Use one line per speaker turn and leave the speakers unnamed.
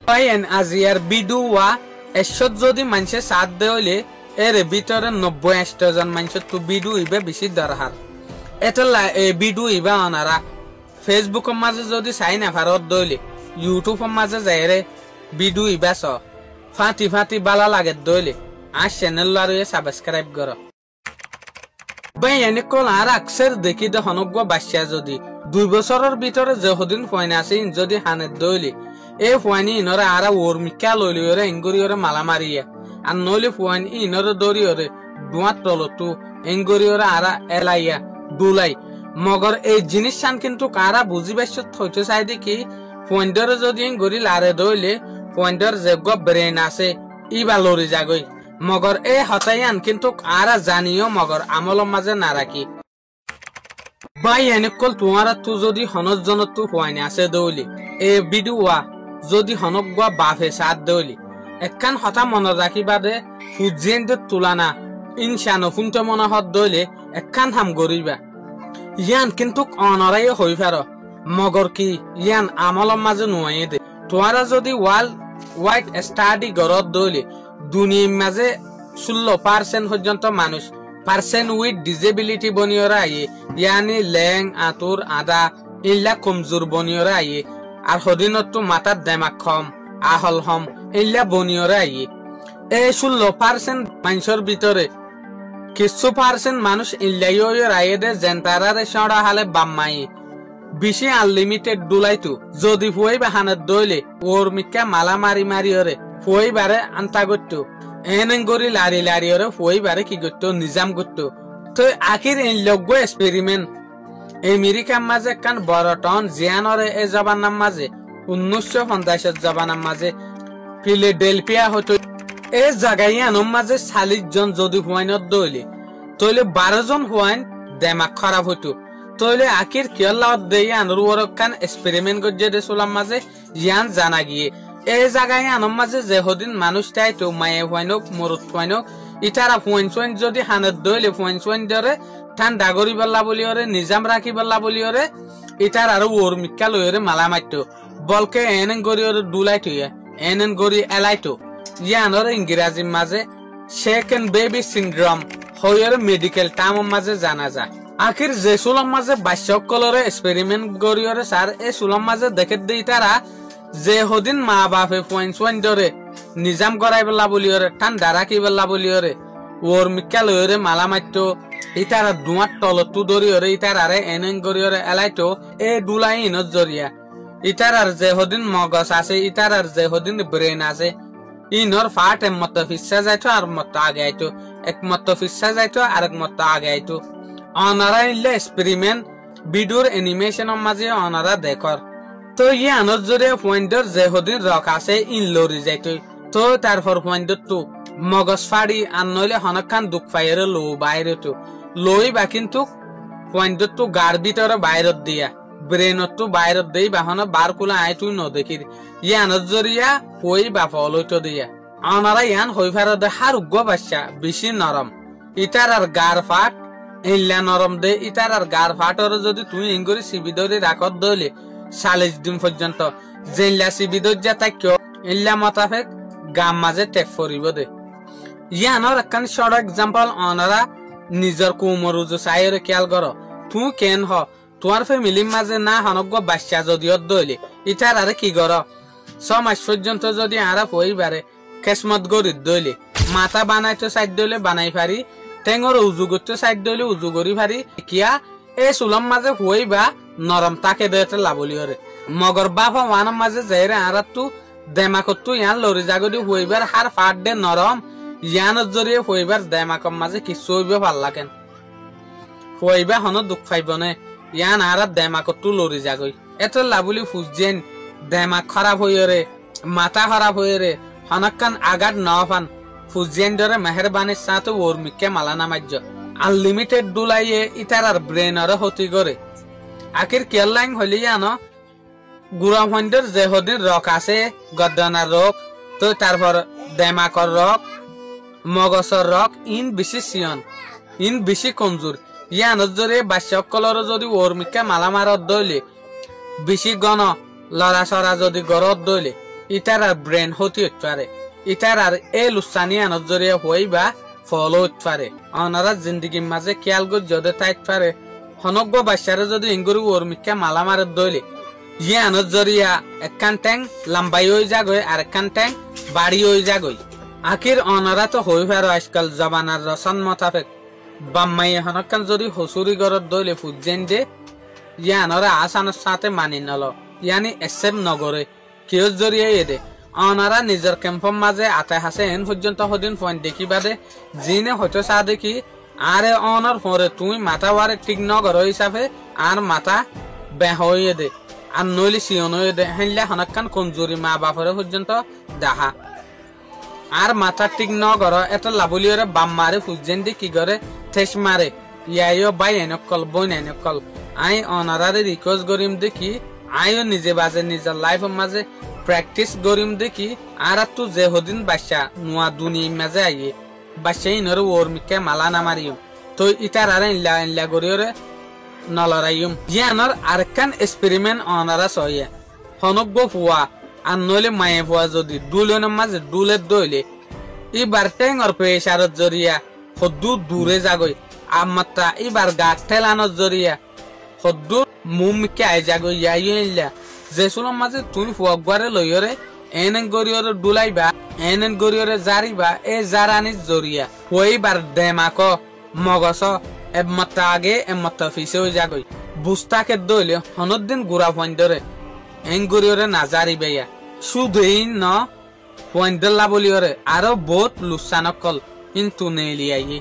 pine আজিয়ার বিডুয়া এসত যদি মানুষে সাথ দেইলে এর ভিতরে 90-80 জন মানুষ তো বিডু ইবে বেশি দরকার এতলা এই বিডু ইবে আনারা ফেসবুকের মাঝে যদি চাই না ভারত দইলে ইউটিউবের মাঝে যাইরে বিডু ইবে স ফাটি ফাটি বালা লাগে দইলে আর চ্যানেল আর সাবস্ক্রাইব করো ভাই এনে কল আর আকসের দেখি দে হনগ্য বাচ্চা যদি 2 বছরের ভিতরে যহদিন ফয়ন আছে যদি হানে দইলে এই ফয়নি ইনরে আরা ওর মিকা লইলি ওরে এঙ্গুরি ওরে মালা মারিয়া আর নইলে ফয়ন ইনরে দরি ওরে দুয়াত তলতু এঙ্গুরি ওরে আরা এলাইয়া দুলাই মগর এই জিনিস সান কিন্তু কারা বুঝি পাইছ হইতে চাই দেখি ফয়ন্ডর যদি এঙ্গুরি লারে দইলে ফয়ন্ডর যেগ ব্রেন আছে ইবা লরি যাগই মগর এই হতাইয়ান কিন্তু আরা জানিও মগর আমলের মাঝে না রাখি ভাই এনেকল তোমারা তু যদি হনজ জনত তু হয়নি আছে দইলি এ বিডুয়া যদি হনক গা বাফে সাথ দইলি একখান হতা মনে রাখিবা দে ফুজিয়েন্দের তুলানা ইনসানো ফুনতে মনে হত দইলে একখান হাম গরিবা ইয়ান কিন্তু অনরাই হই ফার মগর কি ইয়ান আমলের মাঝে নুয়াইয়ে দে তোমারা যদি ওয়ার্ল্ড ওয়াইড স্টাডি গরত দইলে দুনিয়ার মাঝে 16% পর্যন্ত মানুষ পার্সন উইথ ডিসেবিলিটি বনিয়রা আইয়ে ইয়ানি লেং আতুর আদা ইল্লা কমজোর বনিয়রা আইয়ে আর হদিনত তো মাথার দেমাক কম আহল হম ইল্লা বনিয়রা আইয়ে এই 16% মানুষের ভিতরে কিছু পার্সেন্ট মানুষ ইল্লাইও আইয়ে দে জেন্টারারে সড়া হালে বাম্মাই বেশি আনলিমিটেড দুলাইতো যদি ফুয়াই বাহানত দইলে ওর মিক্কা মালা মারি মারি ওরে ফুয়াই বারে আন্তা করতো এনং গরি লারি লারি ওরে ফুয়াই বারে কি করতো নিজাম করতো তো আখির এই লগ্য এক্সপেরিমেন্ট আমেরিকার মাঝে কান বড় টন জিয়ানরে এ জবানার মাঝে 1950 জবানার মাঝে ফিলাডেলফিয়া হতো এই জায়গায় আনম মাঝে 40 জন যদি হুয়াইনত দইলে তইলে 12 জন হুয়াইন দেমাগ খারাপ হতো তইলে আখির কিয়াল্লাহ দেই আনর ওরকান এক্সপেরিমেন্ট গজে দেসলাম মাঝে ইয়ান জানা গিয়ে এই জায়গায় আনম মাঝে যে হদিন মানুষ তাই তো মায়ে হুয়াইনক মরুত হুয়াইনক ইতারা হুয়াইন সোয়াইন যদি হানত দইলে হুয়াইন সোয়াইন ধরে ঠান ডাগরি বল্লা বলি ওরে নিজাম রাখি বল্লা বলি ওরে ইতার আর ওর মিক্কা লই ওরে মালা মারতো বলকে এনন গরি ওরে দুলাইতো এনন গরি এলাইতো ইয়ানর ইংরেজি মাঝে সেকেন্ড বেবি সিনড্রোম হইর মেডিকেল টার্ম মাঝে জানা যায় আখির যে সুলম মাঝে বাস্যকলরে এক্সপেরিমেন্ট গরিয়রে স্যার এই সুলম মাঝে দেখে দেই তারা যে হদিন মা বাপে পয়েন্ট সোয়াইন ধরে নিজাম করাই বল্লা বলি ওরে ঠান্ডা রাখি বল্লা বলি ওরে ওর মিক্কা লইরে মালা মারতো ইতারা দুয়ার তলতু ধরি ওরে ইতার আরে এনন গরিয়রে এলাইতো এ দুলাই ইনত জরিয়া ইতার আর যে হদিন মগজ আছে ইতার আর যে হদিন ব্রেন আছে ইনর ফাট মত ফিসা যাইতো আর মত আগে আইতো এক মত ফিসা যাইতো আর এক মত আগে আইতো অনারা ইল্লা এক্সপেরিমেন্ট ভিডিওর অ্যানিমেশনের মাঝে অনারা দেখর তো ই আনর জরে পয়েন্টর যে হদিন রক আছে ইন লরি যাইতো তো তারপর পয়েন্টর তো মগজ ফাড়ি আর নইলে হনকান দুঃখ পাইরে লো বাইরে তো লই বা কিন্তু পয়েন্টর তো গার ভিতরে বাইরত দিয়া ব্রেনত তো বাইরত দেই বাহন বার কুলা আই তুই ন দেখি ইয়ানত জরিয়া হই বা ফলইতো দিয়া অনারা ইয়ান হই ফারদ হার উগ্র বাচ্চা বেশি নরম ইতার আর গার ফাট ইল্লা নরম দে ইতার আর গার ফাটর যদি তুই ইঙ্গুরি সিবিদরি রাখত দইলে 40 দিন পর্যন্ত জেল্লা সিবিদর যা তাক্য ইল্লা মোতাফেক গাম মাঝে টেপ ফরিব দে ইয়ানর একখান শর্ট এক্সাম্পল অনারা নিজর কুমরুজু সাইরে খেয়াল করো তুই কেন হ তোমার ফ্যামিলির মাঝে না হনগ্য বাচ্চা যদিও দইলে ইটার আরে কি কর 6 মাস পর্যন্ত যদি আরা পরিবারে কেসমত গরিত দইলে মাথা বানাইতো সাইড দইলে বানাই পারি টেঙর উজু করতে সাইড দইলে উজু করি পারি কিয়া এই সুলম মাঝে হইবা নরম তাকে দেতে লাবলি হরে মগর বাপা ওয়ানের মাঝে যাইরে আরা তু দেমাকত তু ইয়ান লরি জাগদি হইবার হার ফাট দে নরম ইয়ানত জরিয়ে হইবার দেমাকর মাঝে কিছু হইবে ভাল লাগেন হইবা হন দুঃখ পাইব নে ইয়ান আরা দেমাকত তু লরি যাগই এত লাবলি ফুজেন দেমাক খারাপ হইরে মাথা খারাপ হইরে হনকান আগাত নফান ফুজেন ধরে মেহরবানির সাথে ওর মিকে মালানা মাজ্য আনলিমিটেড দুলাইয়ে ইতারার ব্রেনরে হতি করে আখির কেয়ারলাইন হলি জানো গুড়া ফন্ডর যে হদিন রক আছে গদ্দানার রক তো তারপর দেমাকর রক মগজর রক ইন বেশি সিয়ন ইন বেশি কমজোর ইয়ানত জরে বাস্যকলর যদি ওর মিকে মালা মারত দইলে বেশি গণ লড়া সরা যদি গরত দইলে ইটার আর ব্রেন হতে হতে পারে ইটার আর এ লুসানি আনত জরিয়া হইবা ফলো হতে পারে অনারা জিন্দগির মাঝে খেয়াল করে যদি তাইতে পারে হনগ্য বাচ্চারা যদি ইঙ্গুরি ওরমিকা মালা মারে দইলে ইয়ে আনত জরিয়া একখান ট্যাং লম্বাই হয়ে যাগই আর একখান ট্যাং বাড়ি হয়ে যাগই আখির অনারা তো হই পারো আজকাল জবানার রসান মোতাবেক বাম্মাই হনকান যদি হসুরি গরত দইলে ফুজেন যে ইয়ে আনরা আসানোর সাথে মানি নল ইয়ানি এসেপ নগরে কেউ জরিয়ে এদে অনারা নিজের ক্যাম্পের মাঝে আতে হাসে এন পর্যন্ত হদিন পয়েন্ট দেখি বাদে জিনে হয়তো চা দেখি আরে অনার পরে তুমি মাথা ওয়ারে ঠিক নগর হিসাবে আর মাথা বেহয়ে দে আর নইলে সিয়ন হয়ে দে হেনলে হনকান কঞ্জুরি মা বাপরে পর্যন্ত দেখা আর মাথা ঠিক নগর এটা লাবলিয়রে বাম মারে ফুজেন দি কি করে ঠেস মারে ইয়াইও বাই এনেকল বই এনেকল আই অনারারে রিকোয়েস্ট করিম দেখি আইও নিজে বাজে নিজের লাইফের মাঝে প্র্যাকটিস করিম দেখি আর তু যে হদিন বাচ্চা নোয়া দুনিয়ার মাঝে আইয়ে বাচ্চা ইনরে ওরমিকে মালা না মারিম তো ইটার আর ইনলা ইনলা করিওরে নলরাইম জিয়ানর আরেকখান এক্সপেরিমেন্ট অনারা সইয়ে হনগ্য ফুয়া আর নইলে মায়ে ফুয়া যদি দুলনের মাঝে দুলের দইলে এবার টেঙর পেশারত জরিয়া হদ্দু দূরে যাগই আমাত্রা এবার গাছ ঠেলানোর জরিয়া হদ্দু মুমিকে আই যাগই ইয়াইলা যেসুলোর মাঝে তুমি ফুয়ারে লইরে এনেন গরিয়রে ডুলাইবা এনেন গরিয়রে জারিবা এ জারানির জরিয়া হইবার দেমাক মগস একমাত্রা আগে একমাত্রা ফিসে হয়ে যাগই বুস্তাকে দইলে হনদিন গুড়া ফন্দরে এন গরিয়রে না জারিবাইয়া শুধুই ন ফন্দল্লা বলিয়রে আরো বহুত লুসানকল কিন্তু নেলিয়াই